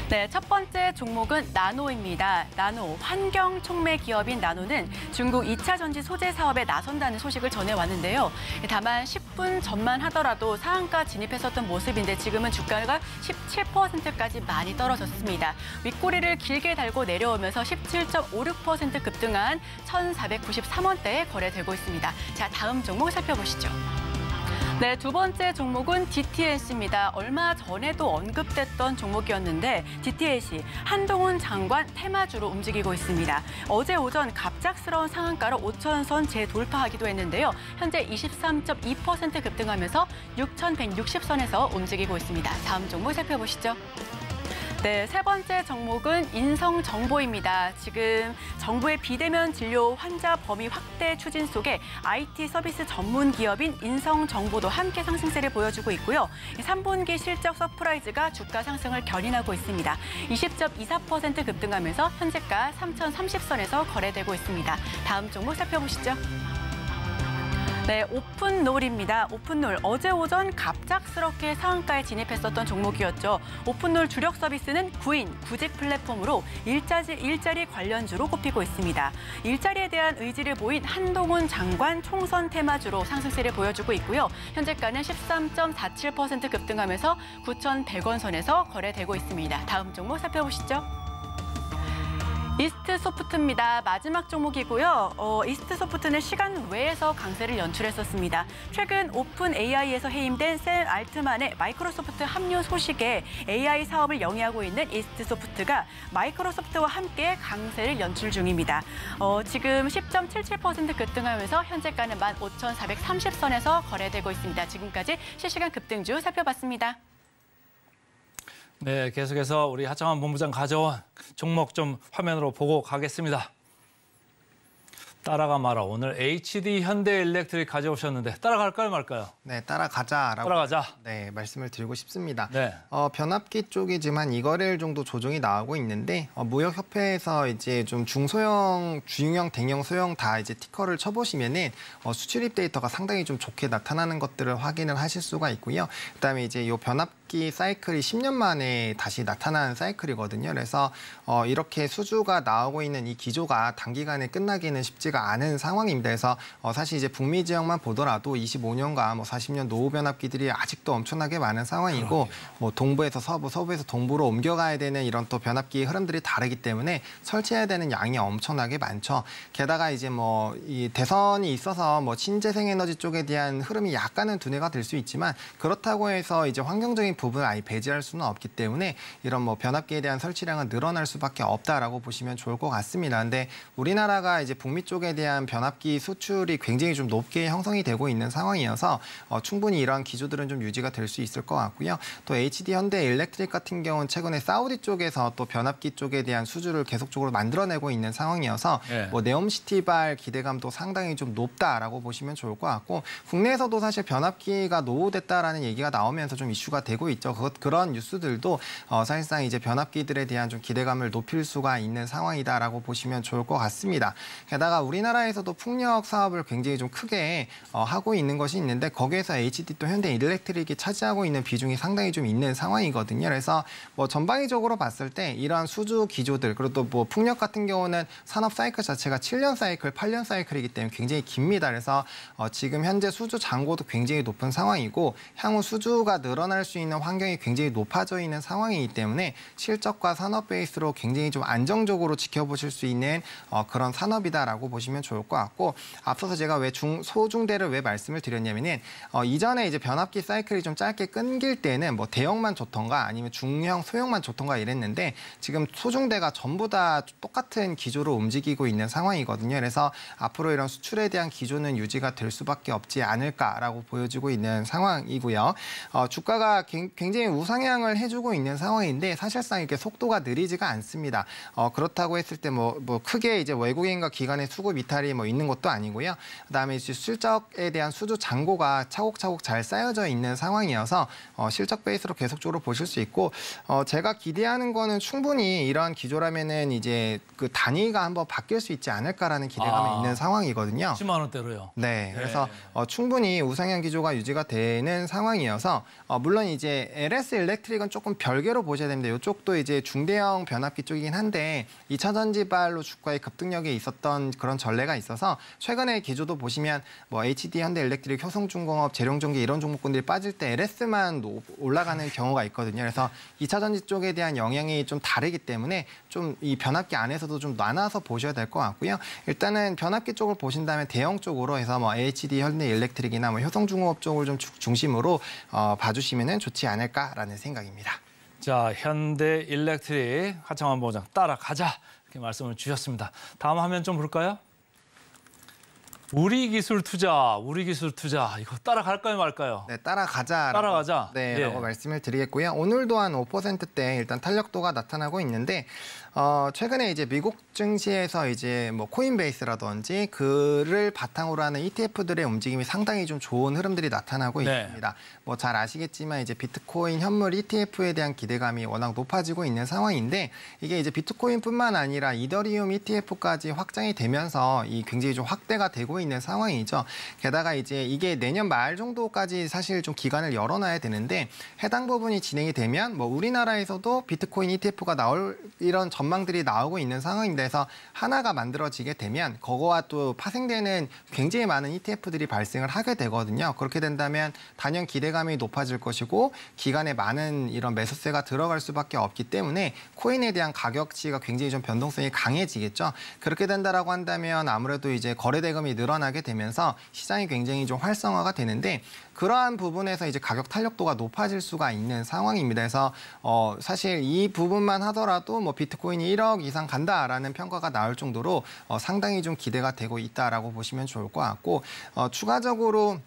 네, 첫 번째 종목은 나노입니다. 나노, 환경 촉매 기업인 나노는 중국 2차 전지 소재 사업에 나선다는 소식을 전해왔는데요. 다만 10분 전만 하더라도 상한가 진입했었던 모습인데 지금은 주가가 17%까지 많이 떨어졌습니다. 윗꼬리를 길게 달고 내려오면서 17.56% 급등한 1,493원대에 거래되고 있습니다. 자, 다음 종목 살펴보시죠. 네, 두 번째 종목은 DTNC입니다. 얼마 전에도 언급됐던 종목이었는데 DTNC 한동훈 장관 테마주로 움직이고 있습니다. 어제 오전 갑작스러운 상한가로 5,000선 재돌파하기도 했는데요. 현재 23.2% 급등하면서 6,160선에서 움직이고 있습니다. 다음 종목 살펴보시죠. 네, 세 번째 종목은 인성정보입니다. 지금 정부의 비대면 진료 환자 범위 확대 추진 속에 IT 서비스 전문 기업인 인성정보도 함께 상승세를 보여주고 있고요. 3분기 실적 서프라이즈가 주가 상승을 견인하고 있습니다. 20.24% 급등하면서 현재가 3,030선에서 거래되고 있습니다. 다음 종목 살펴보시죠. 네, 오픈롤입니다. 오픈롤 어제 오전 갑작스럽게 상한가에 진입했었던 종목이었죠. 오픈롤 주력 서비스는 구인, 구직 플랫폼으로 일자리 관련주로 꼽히고 있습니다. 일자리에 대한 의지를 보인 한동훈 장관 총선 테마주로 상승세를 보여주고 있고요. 현재가는 13.47% 급등하면서 9,100원 선에서 거래되고 있습니다. 다음 종목 살펴보시죠. 이스트소프트입니다. 마지막 종목이고요. 이스트소프트는 시간 외에서 강세를 연출했었습니다. 최근 오픈 AI에서 해임된 샘 알트만의 마이크로소프트 합류 소식에 AI 사업을 영위하고 있는 이스트소프트가 마이크로소프트와 함께 강세를 연출 중입니다. 지금 10.77% 급등하면서 현재가는 15,430선에서 거래되고 있습니다. 지금까지 실시간 급등주 살펴봤습니다. 네, 계속해서 우리 하창원 본부장 가져온 종목 좀 화면으로 보고 가겠습니다. 따라가 마라. 오늘 HD 현대일렉트릭 가져오셨는데 따라갈까요, 말까요? 네, 따라가자라고 따라가자. 네, 말씀을 드리고 싶습니다. 네. 변압기 쪽이지만 2거래일 정도 조정이 나오고 있는데 무역협회에서 이제 좀 중소형, 중형, 대형, 소형 다 이제 티커를 쳐보시면은 수출입 데이터가 상당히 좀 좋게 나타나는 것들을 확인을 하실 수가 있고요. 그다음에 이제 이 변압기 사이클이 10년 만에 다시 나타나는 사이클이거든요. 그래서 이렇게 수주가 나오고 있는 이 기조가 단기간에 끝나기는 쉽지가 않은 상황입니다. 그래서 사실 이제 북미 지역만 보더라도 25년과 40년 노후 변압기들이 아직도 엄청나게 많은 상황이고 동부에서 서부, 서부에서 동부로 옮겨가야 되는 이런 또 변압기 흐름들이 다르기 때문에 설치해야 되는 양이 엄청나게 많죠. 게다가 이제 이 대선이 있어서 신재생에너지 쪽에 대한 흐름이 약간은 둔화가 될 수 있지만 그렇다고 해서 이제 환경적인 부분을 아예 배제할 수는 없기 때문에 이런 변압기에 대한 설치량은 늘어날 수밖에 없다라고 보시면 좋을 것 같습니다. 근데 우리나라가 이제 북미 쪽에 대한 변압기 수출이 굉장히 좀 높게 형성이 되고 있는 상황이어서 충분히 이러한 기조들은 좀 유지가 될 수 있을 것 같고요. 또 HD 현대일렉트릭 같은 경우는 최근에 사우디 쪽에서 또 변압기 쪽에 대한 수주를 계속적으로 만들어내고 있는 상황이어서 네. 네옴시티발 기대감도 상당히 좀 높다라고 보시면 좋을 것 같고 국내에서도 사실 변압기가 노후됐다라는 얘기가 나오면서 좀 이슈가 되고 있죠. 그런 뉴스들도 사실상 이제 변압기들에 대한 좀 기대감을 높일 수가 있는 상황이다라고 보시면 좋을 것 같습니다. 게다가 우리나라에서도 풍력 사업을 굉장히 좀 크게 하고 있는 것이 있는데 거기에서 HD 또 현대일렉트릭이 차지하고 있는 비중이 상당히 좀 있는 상황이거든요. 그래서 전방위적으로 봤을 때 이러한 수주 기조들 그리고 또 풍력 같은 경우는 산업 사이클 자체가 7년 사이클, 8년 사이클이기 때문에 굉장히 깁니다. 그래서 지금 현재 수주 잔고도 굉장히 높은 상황이고 향후 수주가 늘어날 수 있는 환경이 굉장히 높아져 있는 상황이기 때문에 실적과 산업 베이스로 굉장히 좀 안정적으로 지켜보실 수 있는 그런 산업이다라고 보시면 좋을 것 같고 앞서서 제가 왜 소중대를 왜 말씀을 드렸냐면은 이전에 이제 변압기 사이클이 좀 짧게 끊길 때는 대형만 좋던가 아니면 중형, 소형만 좋던가 이랬는데 지금 소중대가 전부 다 똑같은 기조로 움직이고 있는 상황이거든요. 그래서 앞으로 이런 수출에 대한 기조는 유지가 될 수밖에 없지 않을까라고 보여지고 있는 상황이고요. 주가가 굉장히 우상향을 해주고 있는 상황인데 사실상 이렇게 속도가 느리지가 않습니다. 그렇다고 했을 때 크게 이제 외국인과 기관의 수급 이탈이 있는 것도 아니고요. 그다음에 이제 실적에 대한 수주 잔고가 차곡차곡 잘 쌓여져 있는 상황이어서 실적 베이스로 계속적으로 보실 수 있고 제가 기대하는 거는 충분히 이러한 기조라면은 이제 그 단위가 한번 바뀔 수 있지 않을까라는 기대감이 있는 상황이거든요. 10만 원대로요. 네, 그래서 충분히 우상향 기조가 유지가 되는 상황이어서 물론 이제 LS 일렉트릭은 조금 별개로 보셔야 됩니다. 이쪽도 이제 중대형 변압기 쪽이긴 한데 2차 전지발로 주가의 급등력이 있었던 그런 전례가 있어서 최근에 기조도 보시면 HD 현대일렉트릭, 효성중공업, 재룡전기 이런 종목군들이 빠질 때 LS만 올라가는 경우가 있거든요. 그래서 2차 전지 쪽에 대한 영향이 좀 다르기 때문에 좀 이 변압기 안에서도 좀 나눠서 보셔야 될 것 같고요. 일단은 변압기 쪽을 보신다면 대형 쪽으로 해서 HD 현대일렉트릭이나 효성중공업 쪽을 좀 중심으로 봐주시면 좋지 않을까라는 생각입니다. 자, 현대일렉트릭 하창원 본부장 따라가자 이렇게 말씀을 주셨습니다. 다음 화면 좀 볼까요? 우리기술 투자 이거 따라갈까요 말까요? 네, 따라가자. 네, 라고 말씀을 드리겠고요. 오늘 또한 5%대 일단 탄력도가 나타나고 있는데 최근에 이제 미국 증시에서 이제 코인베이스라든지 그를 바탕으로 하는 ETF들의 움직임이 상당히 좀 좋은 흐름들이 나타나고 있습니다. 잘 아시겠지만 이제 비트코인 현물 ETF에 대한 기대감이 워낙 높아지고 있는 상황인데 이게 이제 비트코인뿐만 아니라 이더리움 ETF까지 확장이 되면서 이 굉장히 좀 확대가 되고 있는 상황이죠. 게다가 이제 이게 내년 말 정도까지 사실 좀 기간을 열어놔야 되는데 해당 부분이 진행이 되면 뭐 우리나라에서도 비트코인 ETF가 나올 이런 전망들이 나오고 있는 상황인데 서 하나가 만들어지게 되면 그거와 또 파생되는 굉장히 많은 ETF들이 발생을 하게 되거든요. 그렇게 된다면 단연 기대감이 높아질 것이고 기간에 많은 이런 매수세가 들어갈 수밖에 없기 때문에 코인에 대한 가격치가 굉장히 좀 변동성이 강해지겠죠. 그렇게 된다라고 한다면 아무래도 이제 거래 대금이 늘어나게 되면서 시장이 굉장히 좀 활성화가 되는데 그러한 부분에서 이제 가격 탄력도가 높아질 수가 있는 상황입니다. 그래서 사실 이 부분만 하더라도 뭐 비트코인이 1억 이상 간다라는 평가가 나올 정도로 상당히 좀 기대가 되고 있다라고 보시면 좋을 것 같고 추가적으로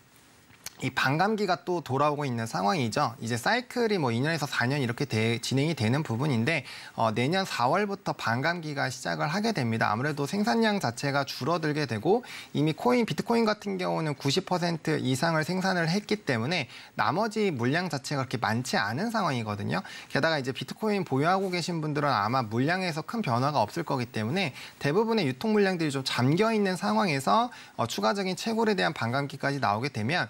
이 반감기가 또 돌아오고 있는 상황이죠. 이제 사이클이 뭐 2년에서 4년 이렇게 진행이 되는 부분인데 내년 4월부터 반감기가 시작을 하게 됩니다. 아무래도 생산량 자체가 줄어들게 되고 이미 비트코인 같은 경우는 90% 이상을 생산을 했기 때문에 나머지 물량 자체가 그렇게 많지 않은 상황이거든요. 게다가 이제 비트코인 보유하고 계신 분들은 아마 물량에서 큰 변화가 없을 거기 때문에 대부분의 유통 물량들이 좀 잠겨 있는 상황에서 추가적인 채굴에 대한 반감기까지 나오게 되면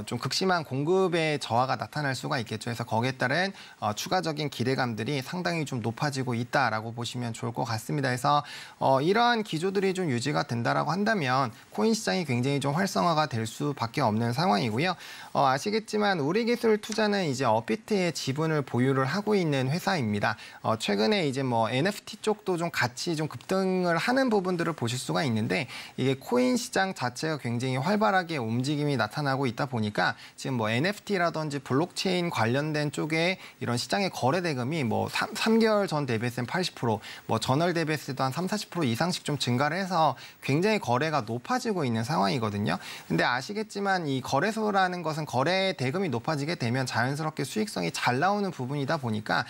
좀 극심한 공급의 저하가 나타날 수가 있겠죠. 그래서 거기에 따른 추가적인 기대감들이 상당히 좀 높아지고 있다라고 보시면 좋을 것 같습니다. 그래서 이러한 기조들이 좀 유지가 된다라고 한다면 코인 시장이 굉장히 좀 활성화가 될 수밖에 없는 상황이고요. 아시겠지만 우리기술투자는 이제 업비트의 지분을 보유를 하고 있는 회사입니다. 최근에 이제 뭐 NFT 쪽도 좀 같이 좀 급등을 하는 부분들을 보실 수가 있는데 이게 코인 시장 자체가 굉장히 활발하게 움직임이 나타나고 있다 보니까 지금 뭐 NFT라든지 블록체인 관련된 쪽에 이런 시장의 거래 대금이 뭐 3개월 전 대비해서는 80%, 뭐 전월 대비해서도 한 30-40% 이상씩 좀 증가를 해서 굉장히 거래가 높아지고 있는 상황이거든요. 근데 아시겠지만 이 거래소라는 것은 거래 대금이 높아지게 되면 자연스럽게 수익성이 잘 나오는 부분이다 보니까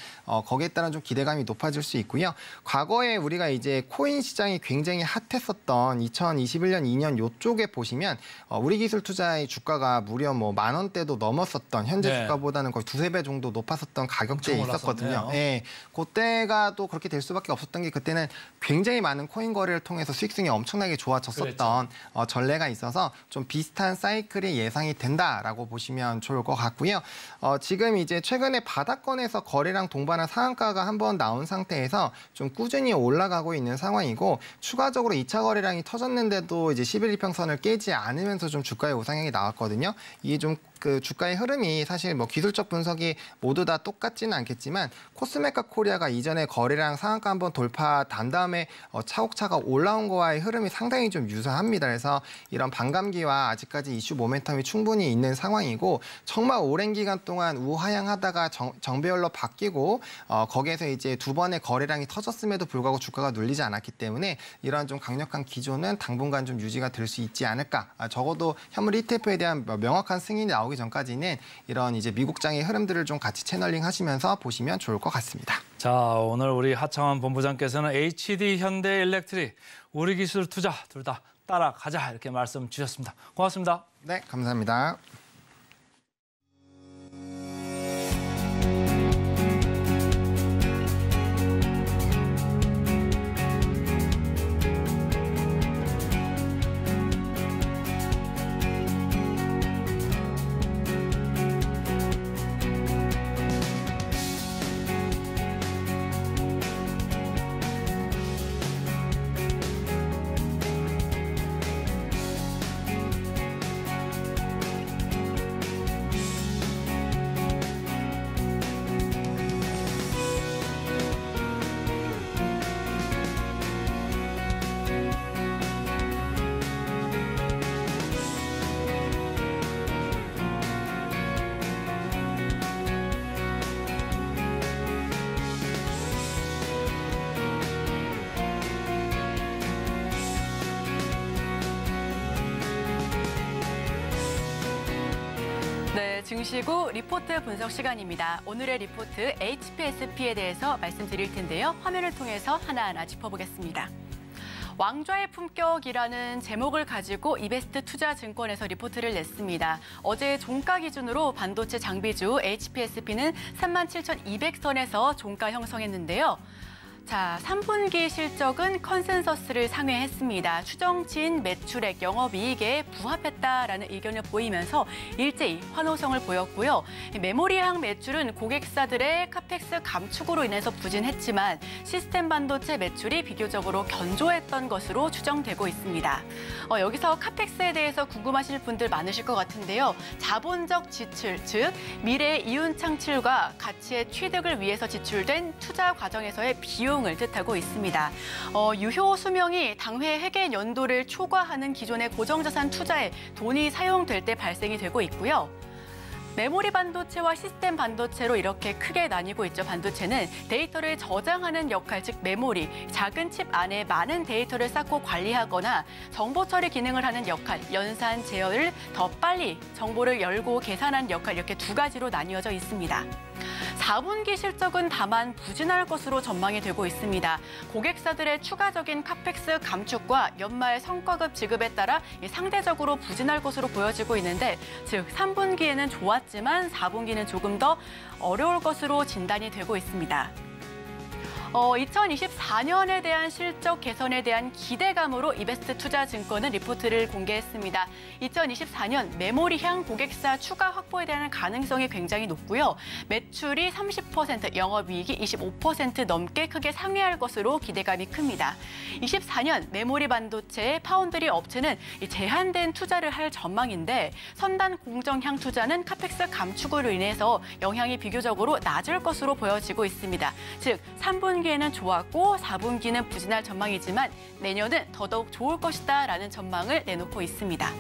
거기에 따른 좀 기대감이 높아질 수 있고요. 과거에 우리가 이제 코인 시장이 굉장히 핫했었던 2021년, 2년 요쪽에 보시면 우리기술투자의 주가가 무려 뭐 10,000원대도 넘었었던 현재 네. 주가보다는 거의 2-3배 정도 높았었던 가격대에 있었거든요. 네. 그때가 또 그렇게 될 수밖에 없었던 게 그때는 굉장히 많은 코인 거래를 통해서 수익성이 엄청나게 좋아졌었던 전례가 있어서 좀 비슷한 사이클이 예상이 된다라고 보시면 좋을 것 같고요. 지금 이제 최근에 바닥권에서 거래량 동반한 상한가가 한번 나온 상태에서 좀 꾸준히 올라가고 있는 상황이고 추가적으로 2차 거래량이 터졌는데도 이제 11이평선을 깨지 않으면서 좀 주가의 우상향이 나왔거든요. 이게 좀 그 주가의 흐름이 사실 뭐 기술적 분석이 모두 다 똑같지는 않겠지만 코스메카 코리아가 이전에 거래량 상한가 한번 돌파한 다음에 차곡차곡 올라온 거와의 흐름이 상당히 좀 유사합니다. 그래서 이런 반감기와 아직까지 이슈 모멘텀이 충분히 있는 상황이고 정말 오랜 기간 동안 우하향하다가 정배열로 바뀌고 거기에서 이제 두 번의 거래량이 터졌음에도 불구하고 주가가 눌리지 않았기 때문에 이러한 좀 강력한 기조는 당분간 좀 유지가 될 수 있지 않을까. 적어도 현물 ETF에 대한 명확한 승인이 나오기 전까지는 이런 이제 미국장의 흐름들을 좀 같이 채널링 하시면서 보시면 좋을 것 같습니다. 자, 오늘 우리 하창원 본부장께서는 HD 현대일렉트릭, 우리기술투자 둘 다 따라가자 이렇게 말씀 주셨습니다. 고맙습니다. 네, 감사합니다. 증시 후 리포트 분석 시간입니다. 오늘의 리포트 HPSP에 대해서 말씀드릴 텐데요. 화면을 통해서 하나하나 짚어보겠습니다. 왕좌의 품격이라는 제목을 가지고 이베스트 투자증권에서 리포트를 냈습니다. 어제 종가 기준으로 반도체 장비주 HPSP는 37,200선에서 종가 형성했는데요. 자, 3분기 실적은 컨센서스를 상회했습니다. 추정치인 매출액, 영업이익에 부합했다라는 의견을 보이면서 일제히 환호성을 보였고요. 메모리향 매출은 고객사들의 카펙스 감축으로 인해서 부진했지만 시스템 반도체 매출이 비교적으로 견조했던 것으로 추정되고 있습니다. 여기서 카펙스에 대해서 궁금하실 분들 많으실 것 같은데요. 자본적 지출, 즉 미래의 이윤 창출과 가치의 취득을 위해서 지출된 투자 과정에서의 비용을 뜻하고 있습니다. 유효 수명이 당회 회계 연도를 초과하는 기존의 고정자산 투자에 돈이 사용될 때 발생이 되고 있고요. 메모리 반도체와 시스템 반도체로 이렇게 크게 나뉘고 있죠. 반도체는 데이터를 저장하는 역할, 즉 메모리, 작은 칩 안에 많은 데이터를 쌓고 관리하거나 정보 처리 기능을 하는 역할, 연산, 제어를 더 빨리 정보를 열고 계산하는 역할, 이렇게 두 가지로 나뉘어져 있습니다. 4분기 실적은 다만 부진할 것으로 전망이 되고 있습니다. 고객사들의 추가적인 카펙스 감축과 연말 성과급 지급에 따라 상대적으로 부진할 것으로 보여지고 있는데, 즉 3분기에는 좋았지만 4분기는 조금 더 어려울 것으로 진단이 되고 있습니다. 2024년에 대한 실적 개선에 대한 기대감으로 이베스트 투자증권은 리포트를 공개했습니다. 2024년 메모리향 고객사 추가 확보에 대한 가능성이 굉장히 높고요. 매출이 30%, 영업이익이 25% 넘게 크게 상회할 것으로 기대감이 큽니다. 24년 메모리 반도체 파운드리 업체는 제한된 투자를 할 전망인데, 선단 공정향 투자는 카펙스 감축으로 인해서 영향이 비교적으로 낮을 것으로 보여지고 있습니다. 즉 3분기에는 좋았고 4분기는 부진할 전망이지만 내년은 더더욱 좋을 것이다라는 전망을 내놓고 있습니다.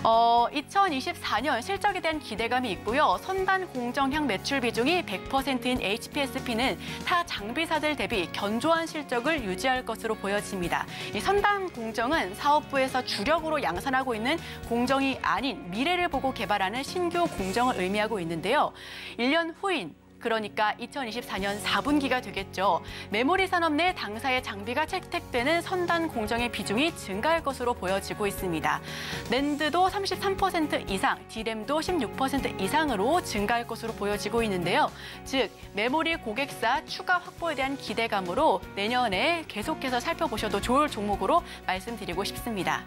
2024년 실적에 대한 기대감이 있고요. 선단 공정향 매출 비중이 100%인 HPSP는 타 장비사들 대비 견조한 실적을 유지할 것으로 보여집니다. 이 선단 공정은 사업부에서 주력으로 양산하고 있는 공정이 아닌 미래를 보고 개발하는 신규 공정을 의미하고 있는데요. 1년 후인 그러니까 2024년 4분기가 되겠죠. 메모리 산업 내 당사의 장비가 채택되는 선단 공정의 비중이 증가할 것으로 보여지고 있습니다. 낸드도 33% 이상, D램도 16% 이상으로 증가할 것으로 보여지고 있는데요. 즉 메모리 고객사 추가 확보에 대한 기대감으로 내년에 계속해서 살펴보셔도 좋을 종목으로 말씀드리고 싶습니다.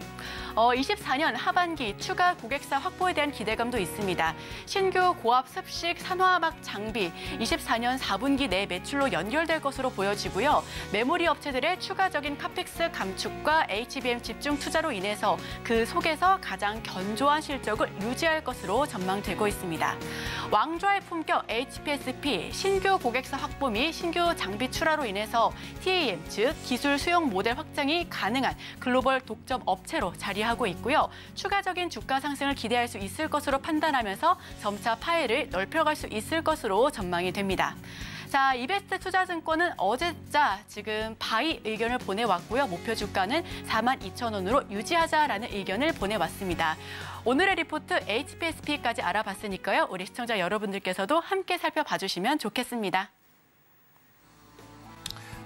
24년 하반기 추가 고객사 확보에 대한 기대감도 있습니다. 신규 고압 습식 산화막 장비 24년 4분기 내 매출로 연결될 것으로 보여지고요. 메모리 업체들의 추가적인 카펙스 감축과 HBM 집중 투자로 인해서 그 속에서 가장 견조한 실적을 유지할 것으로 전망되고 있습니다. 왕좌의 품격 HPSP 신규 고객사 확보 및 신규 장비 출하로 인해서 TAM, 즉 기술 수용 모델 확장이 가능한 글로벌 독점 업체로 자리하고 있고요. 추가적인 주가 상승을 기대할 수 있을 것으로 판단하면서 점차 파일을 넓혀갈 수 있을 것으로 전망이 됩니다. 자, 이베스트 투자증권은 어제자 지금 바이 의견을 보내왔고요. 목표 주가는 42,000원으로 유지하자라는 의견을 보내왔습니다. 오늘의 리포트 HPSP까지 알아봤으니까요. 우리 시청자 여러분들께서도 함께 살펴봐 주시면 좋겠습니다.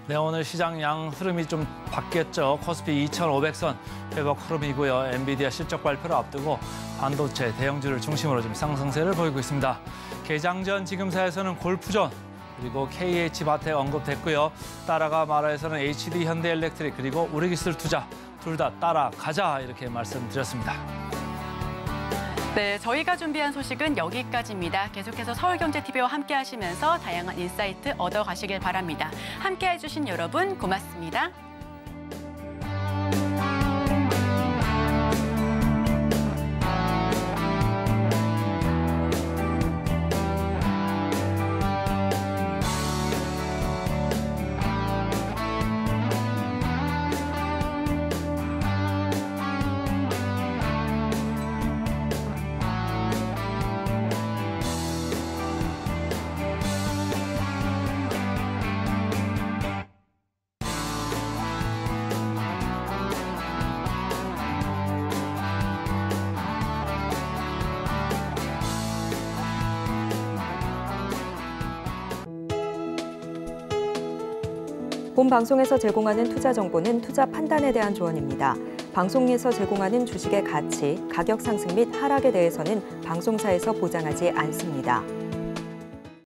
네, 오늘 시장 양 흐름이 좀 바뀌었죠. 코스피 2,500선 회복 흐름이고요. 엔비디아 실적 발표를 앞두고 반도체 대형주를 중심으로 지금 상승세를 보이고 있습니다. 개장 전 지금사에서는 골프존 그리고 KH바텍 언급됐고요. 따라가 말아에서는 HD 현대엘렉트릭 그리고 우리기술투자 둘 다 따라가자 이렇게 말씀드렸습니다. 네, 저희가 준비한 소식은 여기까지입니다. 계속해서 서울경제TV와 함께 하시면서 다양한 인사이트 얻어가시길 바랍니다. 함께 해주신 여러분 고맙습니다. 본 방송에서 제공하는 투자 정보는 투자 판단에 대한 조언입니다. 방송에서 제공하는 주식의 가치, 가격 상승 및 하락에 대해서는 방송사에서 보장하지 않습니다.